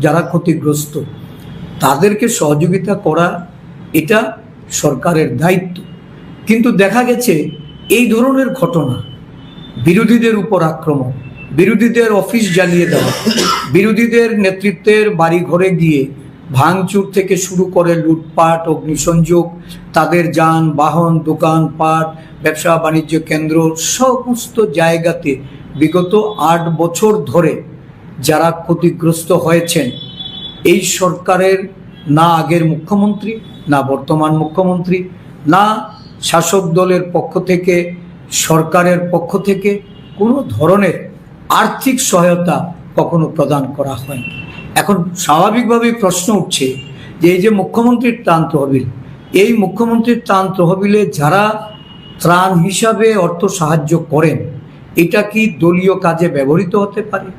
যারা ক্ষতিগ্রস্ত তাদেরকে সহযোগিতা করা এটা সরকারের দায়িত্ব। কিন্তু দেখা গেছে এই ধরনের ঘটনা, বিরোধীদের উপর আক্রমণ, বিরোধীদের অফিস জ্বালিয়ে দেওয়া, বিরোধীদের নেতৃত্বের বাড়ি ঘরে গিয়ে ভাঙচুর থেকে শুরু করে লুটপাট, অগ্নিসংযোগ, তাদের যানবাহন, দোকানপাট, ব্যবসা বাণিজ্য কেন্দ্র সমস্ত জায়গাতে বিগত 8 বছর ধরে যারা ক্ষতিগ্রস্ত হয়েছেন, এই সরকারের না আগের মুখ্যমন্ত্রী, না বর্তমান মুখ্যমন্ত্রী, না শাসক দলের পক্ষ থেকে, সরকারের পক্ষ থেকে কোনো ধরনের আর্থিক সহায়তা কখনো প্রদান করা হয়নি। এখন স্বাভাবিকভাবেই প্রশ্ন উঠছে যে এই যে মুখ্যমন্ত্রীর ত্রাণ তহবিল, এই মুখ্যমন্ত্রীর ত্রাণ তহবিলে যারা ত্রাণ হিসাবে অর্থ সাহায্য করেন, এটা কি দলীয় কাজে ব্যবহৃত হতে পারে?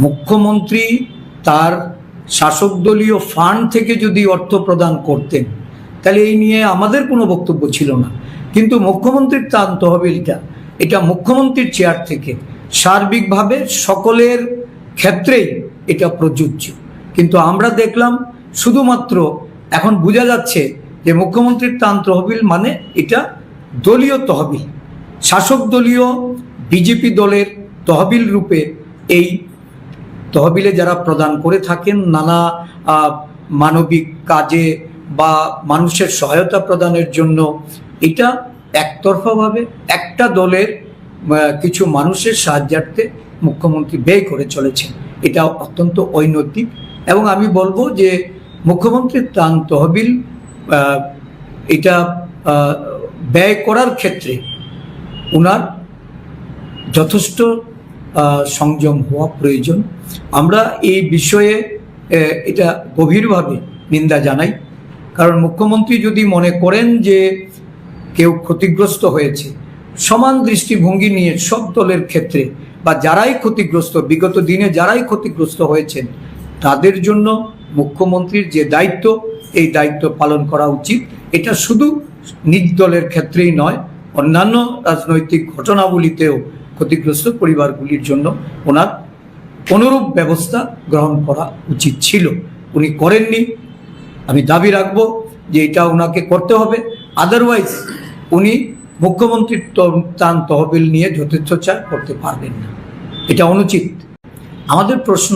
মুখ্যমন্ত্রী তার শাসক দলীয় ফান্ড থেকে যদি অর্থ প্রদান করতেন তাহলে এই নিয়ে আমাদের কোনো বক্তব্য ছিল না। কিন্তু মুখ্যমন্ত্রীর ত্রাণ তহবিলটা এটা মুখ্যমন্ত্রীর চেয়ার থেকে সার্বিকভাবে সকলের ক্ষেত্রেই এটা প্রযোজ্য। কিন্তু আমরা দেখলাম শুধুমাত্র এখন বোঝা যাচ্ছে যে মুখ্যমন্ত্রীর ত্রাণ তহবিল মানে এটা দলীয় তহবিল, শাসক দলীয় বিজেপি দলের তহবিল রূপে এই তহবিলে যারা প্রদান করে থাকেন নানা মানবিক কাজে বা মানুষের সহায়তা প্রদানের জন্য, এটা একতরফাভাবে একটা দলের কিছু মানুষের সাহায্যার্থে মুখ্যমন্ত্রী ব্যয় করে চলেছেন। এটা অত্যন্ত অনৈতিক এবং আমি বলবো যে মুখ্যমন্ত্রীর ত্রাণ তহবিল এটা ব্যয় করার ক্ষেত্রে ওনার যথেষ্ট সংযম হওয়া প্রয়োজন। আমরা এই বিষয়ে এটা গভীরভাবে নিন্দা জানাই। কারণ মুখ্যমন্ত্রী যদি মনে করেন যে কেউ ক্ষতিগ্রস্ত হয়েছে, সমান দৃষ্টিভঙ্গি নিয়ে সব দলের ক্ষেত্রে বা যারাই ক্ষতিগ্রস্ত, বিগত দিনে যারাই ক্ষতিগ্রস্ত হয়েছেন তাদের জন্য মুখ্যমন্ত্রীর যে দায়িত্ব, এই দায়িত্ব পালন করা উচিত। এটা শুধু নিজ দলের ক্ষেত্রেই নয়, অন্যান্য রাজনৈতিক ঘটনাবলীতেও ক্ষতিগ্রস্ত পরিবারগুলির জন্য ওনার অনুরূপ ব্যবস্থা গ্রহণ করা উচিত ছিল। উনি করেননি। আমি দাবি রাখব যে এটা ওনাকে করতে হবে, আদারওয়াইজ উনি মুখ্যমন্ত্রীর ত্রাণ তহবিল নিয়ে যথেচ্ছাচার করতে পারবেন না, এটা অনুচিত। আমাদের প্রশ্ন